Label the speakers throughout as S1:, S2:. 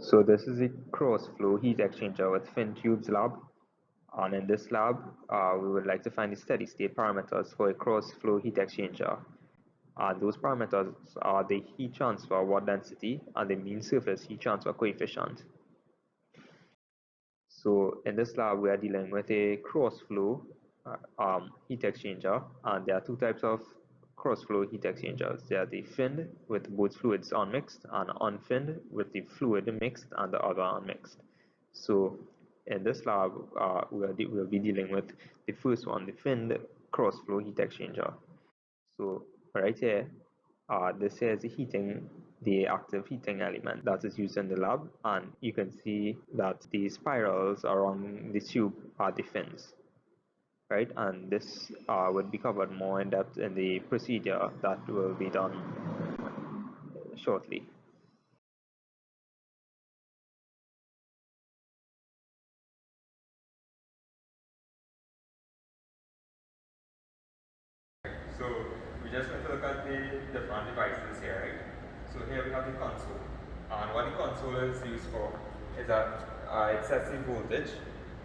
S1: So this is a cross-flow heat exchanger with fin tubes lab. And in this lab, we would like to find the steady state parameters for a cross-flow heat exchanger. Those parameters are the heat transfer watt density and the mean surface heat transfer coefficient. So in this lab, we are dealing with a cross-flow heat exchanger, and there are two types of cross-flow heat exchangers. There are the finned with both fluids unmixed, and unfinned with the fluid mixed and the other unmixed. So in this lab, we'll be dealing with the first one, the finned cross-flow heat exchanger. So right here, this is the active heating element that is used in the lab, and you can see that the spirals around the tube are the fins, right? And this would be covered more in depth in the procedure that will be done shortly. So we just going to look at the different devices here, right? So here we have the console, and what the console is used for is that it sets the voltage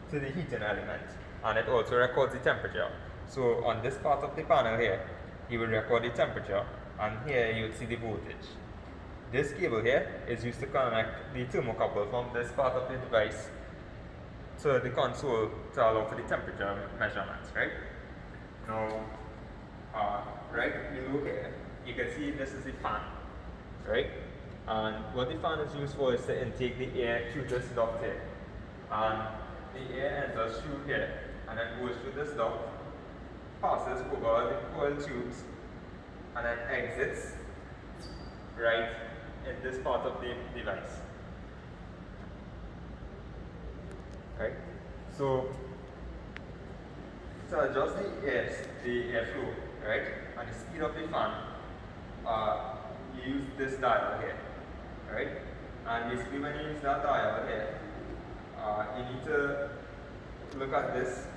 S1: to the heating element, and it also records the temperature. So on this part of the panel here, you will record the temperature, and here you will see the voltage. This cable here is used to connect the thermocouple from this part of the device to the console to allow for the temperature measurements, right? Now, right below here, you can see this is the fan, right? And what the fan is used for is to intake the air through this duct here. And the air enters through here, and then goes through this duct, passes over the coil tubes, and then exits right in this part of the device. Right? So, to adjust the airflow, right, and the speed of the fan, you use this dial here, right? And basically, when you use that dial here, you need to look at this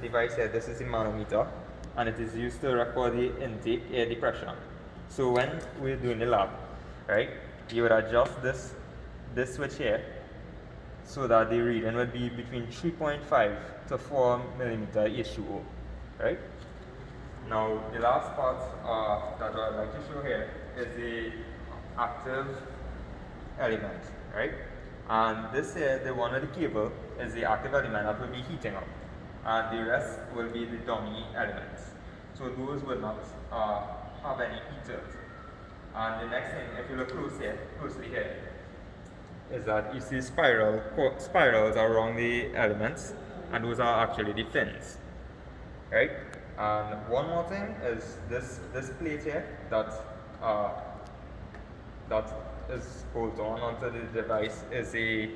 S1: device here. This is the manometer, and it is used to record the intake air pressure. So when we're doing the lab, right, you would adjust this switch here so that the reading would be between 3.5 to 4 millimeter H2O, right? Now, the last part that I'd like to show here is the active element, right? And this here, the one with the cable, is the active element that will be heating up, and the rest will be the dummy elements. So those will not have any heaters. And the next thing, if you look closely here, is that you see spirals around the elements, and those are actually the fins, right? And one more thing is this plate here that is bolted on onto the device is a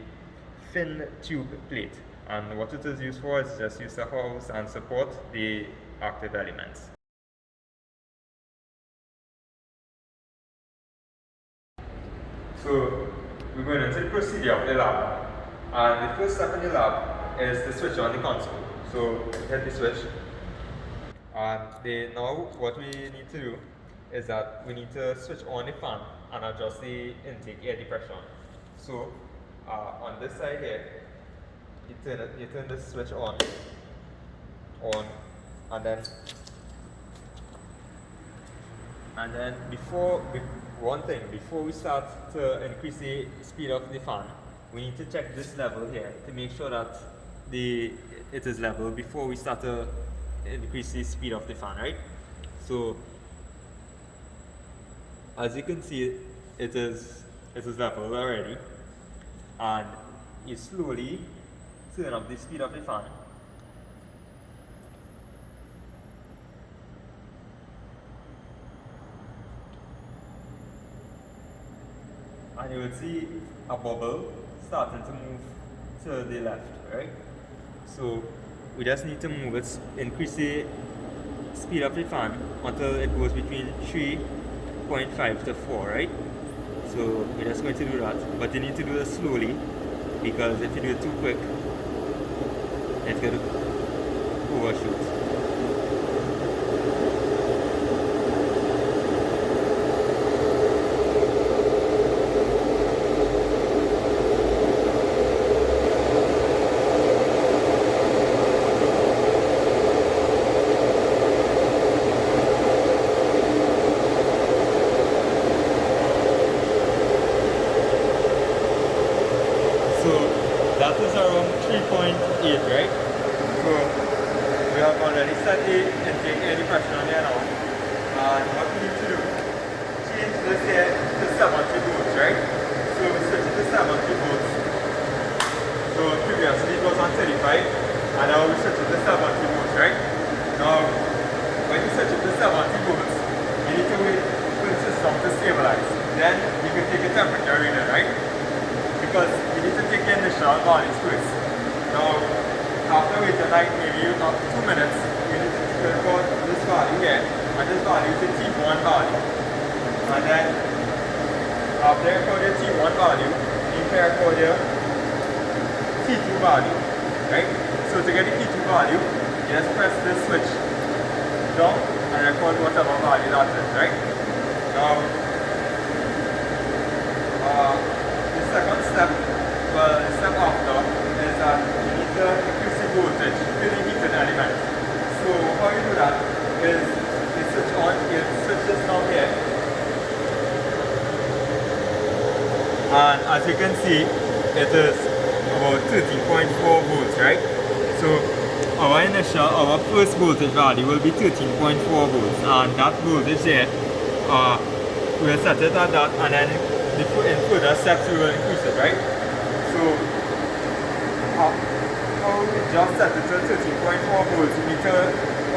S1: fin tube plate, and what it is used for is just used to house and support the active elements. So we're going into the procedure of the lab, and the first step in the lab is to switch on the console. So hit the switch, and now what we need to do is that we need to switch on the fan and adjust the intake air pressure. So on this side here, you turn this switch on, and then before we start to increase the speed of the fan, we need to check this level here to make sure that it is level before we start to increase the speed of the fan, right? So as you can see, it is level already, and you slowly turn up the speed of the fan. And you will see a bubble starting to move to the left, right? So we just need to move it, increase the speed of the fan until it goes between 3.5 to 4, right? So we're just going to do that, but you need to do it slowly, because if you do it too quick, it's going to overshoot. that is around 3.8, right? So we have already set the intake air pressure on there now. And what we need to do, change this here to 70 volts, right? So we switch it to 70 volts. So previously it was on 35, and now we switch it to 70 volts, right? Now, when you switch it to 70 volts, you need to wait for the system to stabilize. Then you can take a temperature reader, right? Because you need to take the initial values first. Now, after waiting like maybe about 2 minutes, you need to record this value here, and this value is the T1 value. And then, after you record your T1 value, you can record your T2 value, right? So to get the T2 value, you just press this switch down and record whatever value that is, right? Now, the second step, well, the step after, is that you need to increase the voltage to the heating element. So how you do that is you switch on, you switch this down here, and as you can see, it is about 13.4 volts, right? So our first voltage value will be 13.4 volts, and that voltage there, we'll set it at that, and then in further steps we will increase it, right? So how we just set it to 13.4 volts, we need to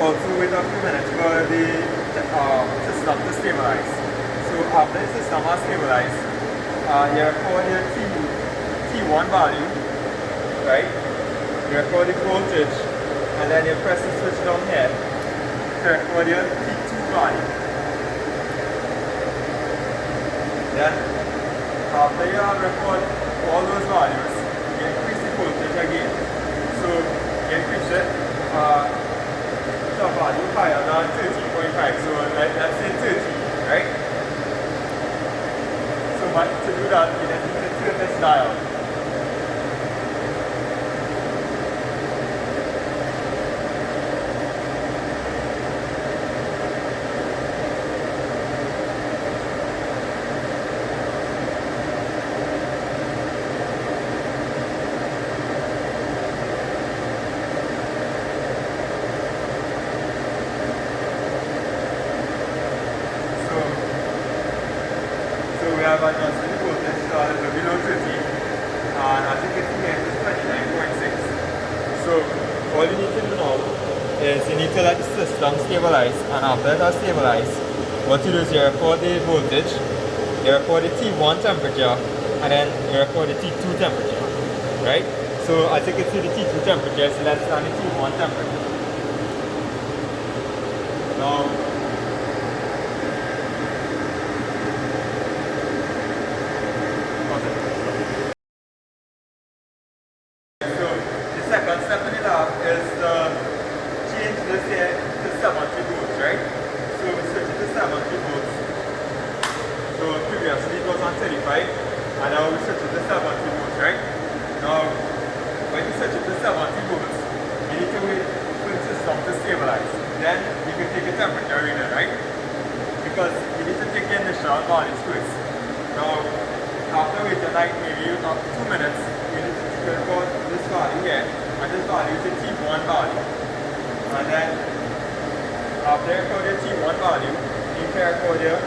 S1: also wait a few minutes for the system to stabilize. So after the system has stabilized, you record your T1 value, right? You record the voltage, and then you press the switch down here to record your T2 value. Then, after you have recorded all those values, you increase the voltage again. So, you increase it to a value higher than 13.5. So, let's say 13, right? So, to do that, you then need to turn this dial. We have a nozzle voltage below 30, and as you can see here, it's 29.6. So all you need to do now is you need to let the system stabilize, and after it has stabilized, what you do is you record the voltage, you record the T1 temperature, and then you record the T2 temperature, right? So as you can see, the T2 temperature is less than the T1 temperature. Now, second step in the lab is to change this here to 70 volts, right? So we switch it to 70 volts. So previously it was on 35, and now we switch it to 70 volts, right? Now, when you switch it to 70 volts, you need to wait for the system to stabilize. Then you can take a temperature reader, right? Because you need to take the initial values first. Now, after waiting like maybe about 2 minutes, you need to record this value here, and this value is the T1 value. And then, after you record your T1 value, you can record your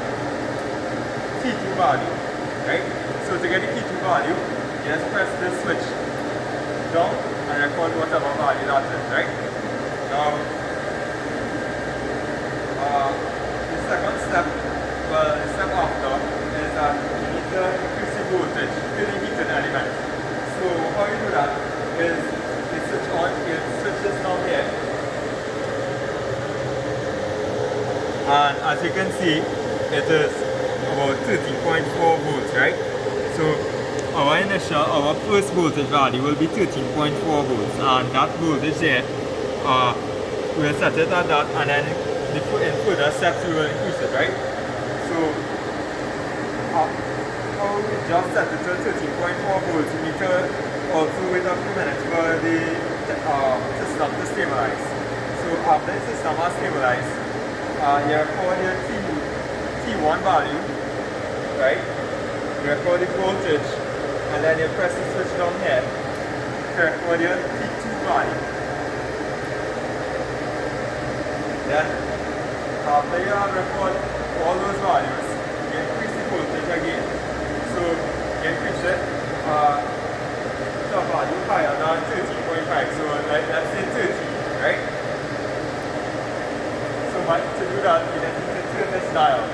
S1: T2 value, right? So to get the T2 value, you just press this switch down and record whatever value that is, right? Now, the second step, well, the step after, is that you need to increase the voltage to the heating element. So how you do that is you switch on, you switch this down here, and as you can see, it is about 13.4 volts, right? So our first voltage value will be 13.4 volts, and that voltage there, we'll set it at that, and then in further steps we will increase it, right? So how we just set it to 13.4 volts, we need to also wait a few minutes for the system to stabilize. So after the system has stabilized, you record your T1 value, right? You record the voltage, and then you press the switch down here to record your T2 value. Then, after you have recorded all those values, you increase the voltage again. So, you increase it to a value higher than 13.5. So, like, let's say 13, right? So, to do that, you then need to turn this dial.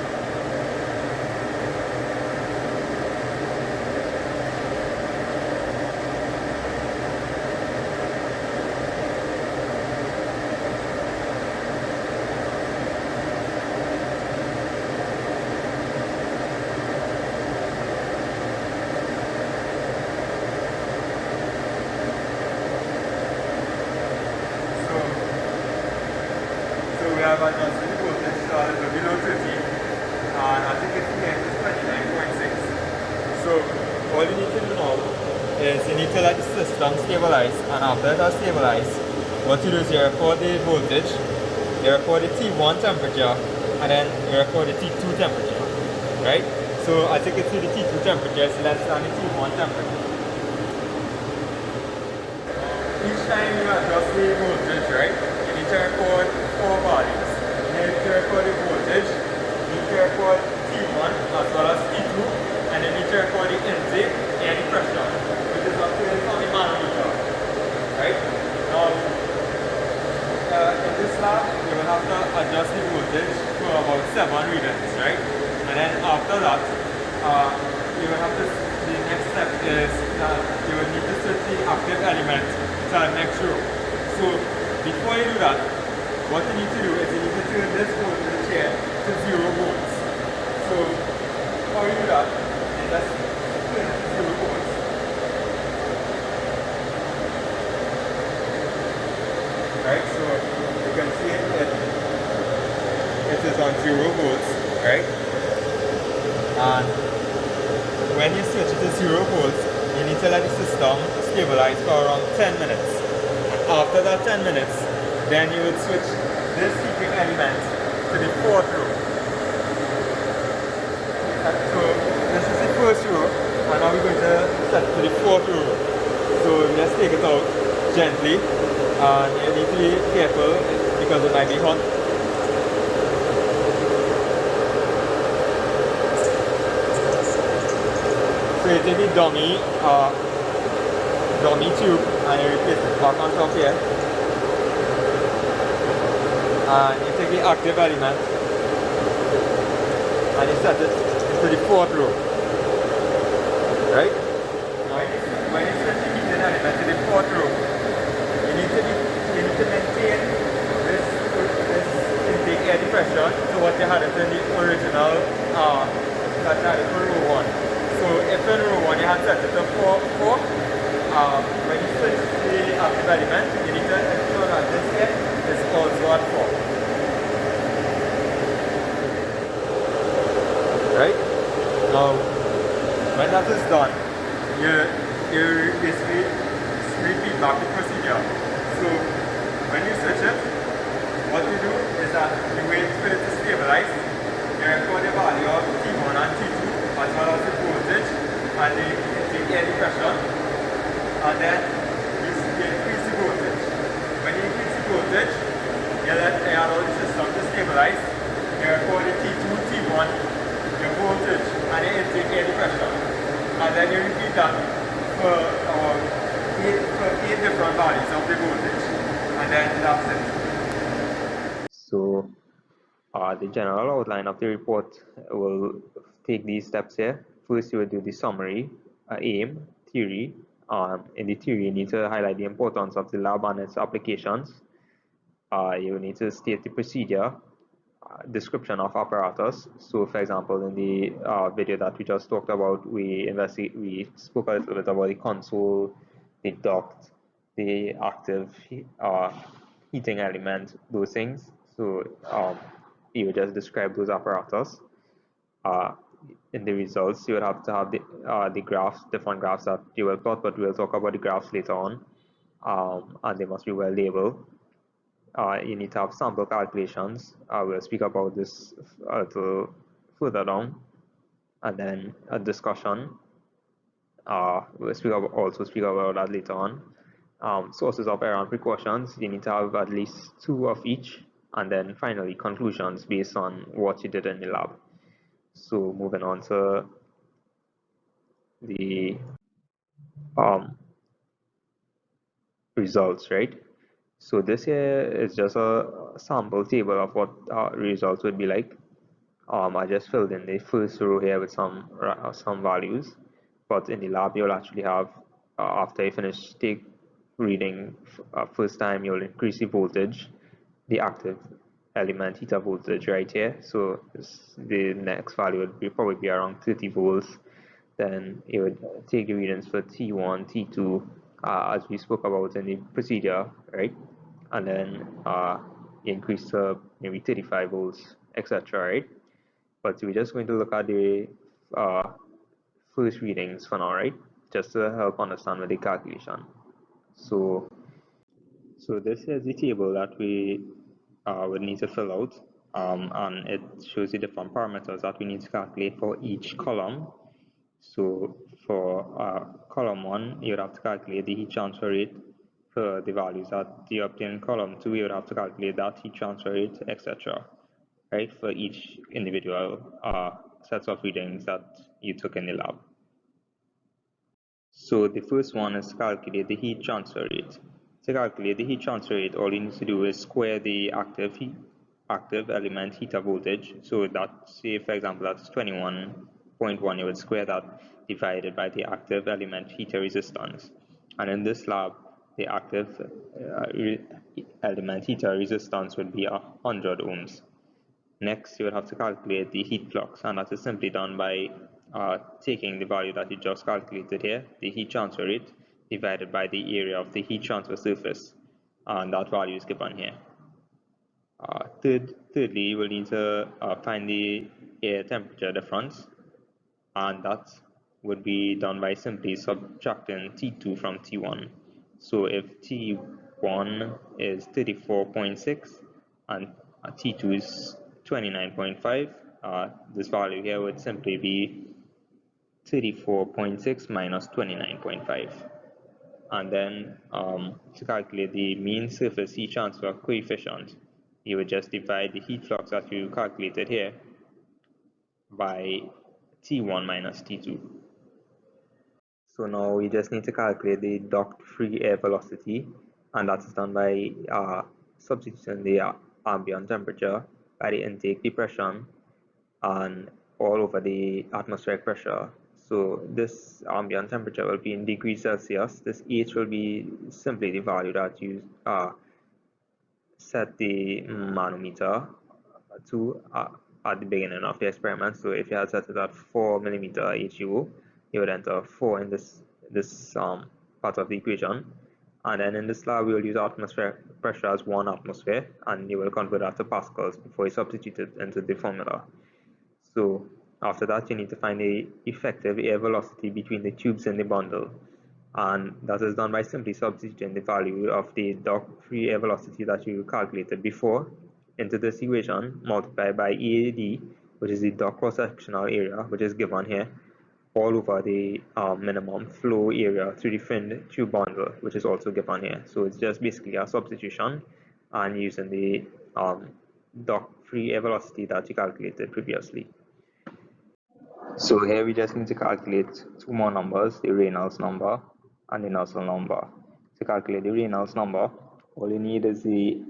S1: We have adjusted the voltage to a little below 13, and I think it's here is 29.6. So all you need to do now is you need to let the system stabilize, and after it has stabilized, what you do is you record the voltage, you record the T1 temperature, and then you record the T2 temperature, right? So as you can see, the T2 temperature is less than the T1 temperature. Each time you adjust the voltage, right, you need to record 4 values. You need to record the voltage, you need to record T1 as well as T2, and you need to record the intake and the pressure, which is obtained from the manometer. Right? Now, in this lab, you will have to adjust the voltage to about 7 readings, right? And then after that, you will have to, the next step is that you will need to switch the active element to the next row. So, before you do that, what you need to do is you need to turn this voltage here to 0 volts. So, how you do that? You just turn it to 0 volts. Right, so you can see it is on 0 volts, right? And when you switch it to 0 volts, you need to let the system stabilize for around 10 minutes. After that 10 minutes, then you will switch this heating element to the 4th row. So this is the 1st row, and now we're going to set it to the 4th row. So let's take it out gently, and you need to be careful because it might be hot. So you take the dummy tube and you replace it back on top here. And you take the active element and you set it to the 4th row. Right? Now when you set the heating element to the 4th row, you need to maintain this intake air pressure to what you had it in the original that you had it for row 1. So if in row 1 you had set it to 4, when you switch the active element, you need to ensure that this here is also at 4. Right? Now, when that is done, you basically repeat back the procedure. So, when you switch it, what you do is that you wait for it to stabilize, you record the value of T1 and T2, as well as the voltage and the air pressure, and then you increase the voltage. When you increase the voltage, you allow the system to stabilize, you record the T2, T1, your voltage, and the intake air pressure, and then you repeat that for 8 different values of the voltage, and then that's it. So, the general outline of the report will take these steps here. First, you will do the summary, aim, theory. In the theory, you need to highlight the importance of the lab and its applications. You will need to state the procedure, description of apparatus. So, for example, in the video that we just talked about, we spoke a little bit about the console, the duct, the active heating element, those things. So, you would just describe those apparatus. In the results, you will have to have the graphs, different graphs that you will plot, but we'll talk about the graphs later on, and they must be well labeled. You need to have sample calculations. We'll speak about this a little further down, and then a discussion. We'll also speak about that later on.
S2: sources of error and precautions. You need to have at least 2 of each, and then finally conclusions based on what you did in the lab. So moving on to the um, results, right? So this here is just a sample table of what results would be like. I just filled in the first row here with some values, but in the lab you'll actually have, after you finish take reading first time, you'll increase the voltage, the active element heater voltage right here. So the next value would probably be around 30 volts. Then you would take the readings for T1, T2, as we spoke about in the procedure, right? And then you increase to maybe 35 volts, etc., right? But we're just going to look at the uh, first readings for now, right? Just to help understand with the calculation. So this is the table that we would need to fill out, and it shows the different parameters that we need to calculate for each column. So for column 1, you would have to calculate the heat transfer rate for the values that you obtain in column 2. You would have to calculate that heat transfer rate, etc., right, for each individual sets of readings that you took in the lab. So the first one is to calculate the heat transfer rate. To calculate the heat transfer rate, all you need to do is square the active element heater voltage. So that, say for example, that's 21.1, you would square that divided by the active element heater resistance. And in this lab, the active element heater resistance would be 100 ohms. Next, you would have to calculate the heat flux, and that is simply done by taking the value that you just calculated here, the heat transfer rate, divided by the area of the heat transfer surface, and that value is given here. Thirdly, you will need to find the air temperature difference, and that would be done by simply subtracting T2 from T1. So if T1 is 34.6 and T2 is 29.5, this value here would simply be 34.6 minus 29.5. And then to calculate the mean surface heat transfer coefficient, you would just divide the heat flux that you calculated here by T1 minus T2. So now we just need to calculate the duct free air velocity, and that is done by substituting the ambient temperature by the intake depression and all over the atmospheric pressure. So this ambient temperature will be in degrees Celsius. This H will be simply the value that you set the manometer to at the beginning of the experiment. So if you had set it at 4 millimeter HU, you would enter 4 in this part of the equation. And then in this lab, we will use atmospheric pressure as 1 atmosphere, and you will convert that to pascals before you substitute it into the formula. So after that, you need to find the effective air velocity between the tubes in the bundle, and that is done by simply substituting the value of the duct free air velocity that you calculated before into this equation, multiplied by EAD, which is the duct cross-sectional area, which is given here, all over the minimum flow area through the finned tube bundle, which is also given here. So it's just basically a substitution and using the duct free air velocity that you calculated previously. So here we just need to calculate 2 more numbers, the Reynolds number and the Nozzle number. To calculate the Reynolds number, all you need is the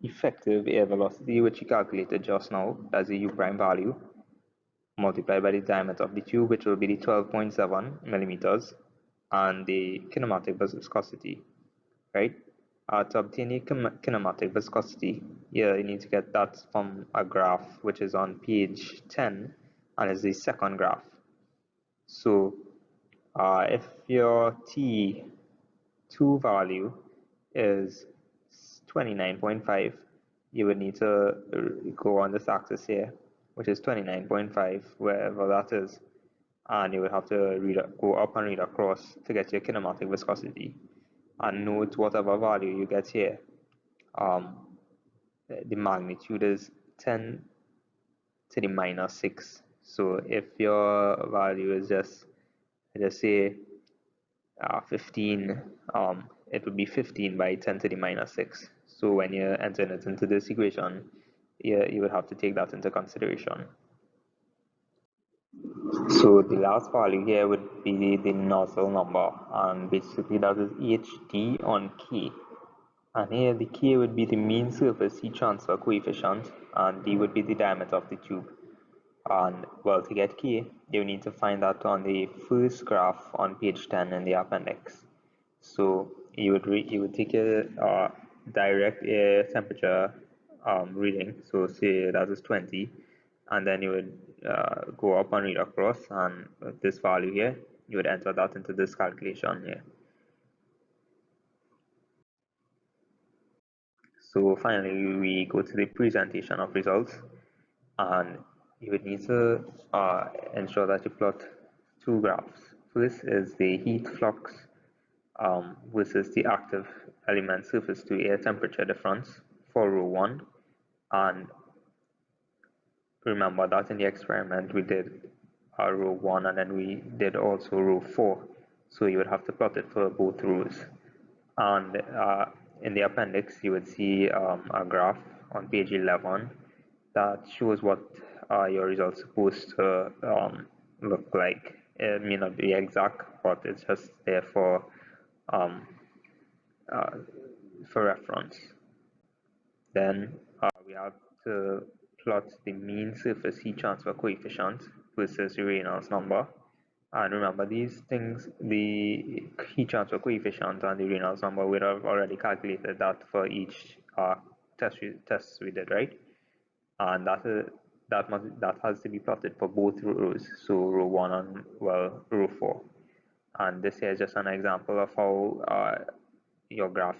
S2: effective air velocity, which you calculated just now, that's the U prime value, multiplied by the diameter of the tube, which will be the 12.7 millimeters, and the kinematic viscosity, right? To obtain the kinematic viscosity, you need to get that from a graph which is on page 10 and is the second graph. So if your T2 value is 29.5, you would need to go on this axis here, which is 29.5, wherever that is, and you would have to go up and read across to get your kinematic viscosity. And note whatever value you get here, the magnitude is 10 to the minus 6. So if your value is just say 15, it would be 15 by 10 to the minus 6. So when you're entering it into this equation, you would have to take that into consideration. So the last value here would be the nozzle number, and basically that is HD on K. And here the K would be the mean surface heat transfer coefficient, and D would be the diameter of the tube. And well, to get K, you need to find that on the first graph on page 10 in the appendix. So you would take a direct air temperature reading, so say that is 20, and then you would go up and read across, and this value here, you would enter that into this calculation here. So finally, we go to the presentation of results, and you would need to ensure that you plot two graphs. So this is the heat flux versus the active element surface to air temperature difference for row 1. And remember that in the experiment we did row 1 and then we did also row 4. So you would have to plot it for both rows. And in the appendix you would see a graph on page 11 that shows what your results supposed to look like. It may not be exact, but it's just there for reference. Then we have to plot the mean surface heat transfer coefficient versus the Reynolds number. And remember these things, the heat transfer coefficient and the Reynolds number, we have already calculated that for each test we did, right? And that has to be plotted for both rows, so row 1 and row 4. And this here is just an example of how your graph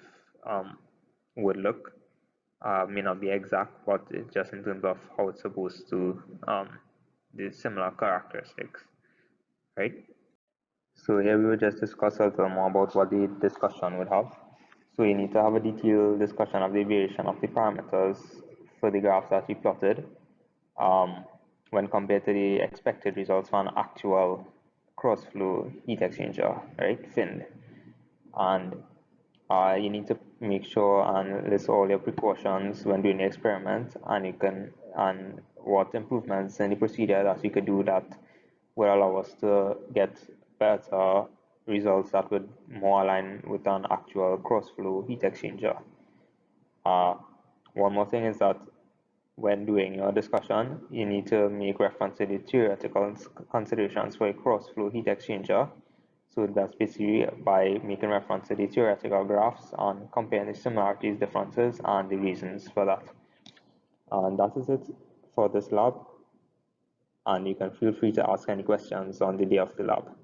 S2: would look. May not be exact, but it's just in terms of how it's supposed to the similar characteristics, right? So here we will just discuss a little more about what the discussion would have. So you need to have a detailed discussion of the variation of the parameters for the graphs that you plotted when compared to the expected results for an actual cross-flow heat exchanger, right, FIND. And you need to make sure and list all your precautions when doing the experiment, and what improvements in the procedure that you could do that will allow us to get better results that would more align with an actual cross-flow heat exchanger. One more thing is that when doing your discussion, you need to make reference to the theoretical considerations for a cross-flow heat exchanger. So that's basically by making reference to the theoretical graphs and comparing the similarities, differences, and the reasons for that. And that is it for this lab. And you can feel free to ask any questions on the day of the lab.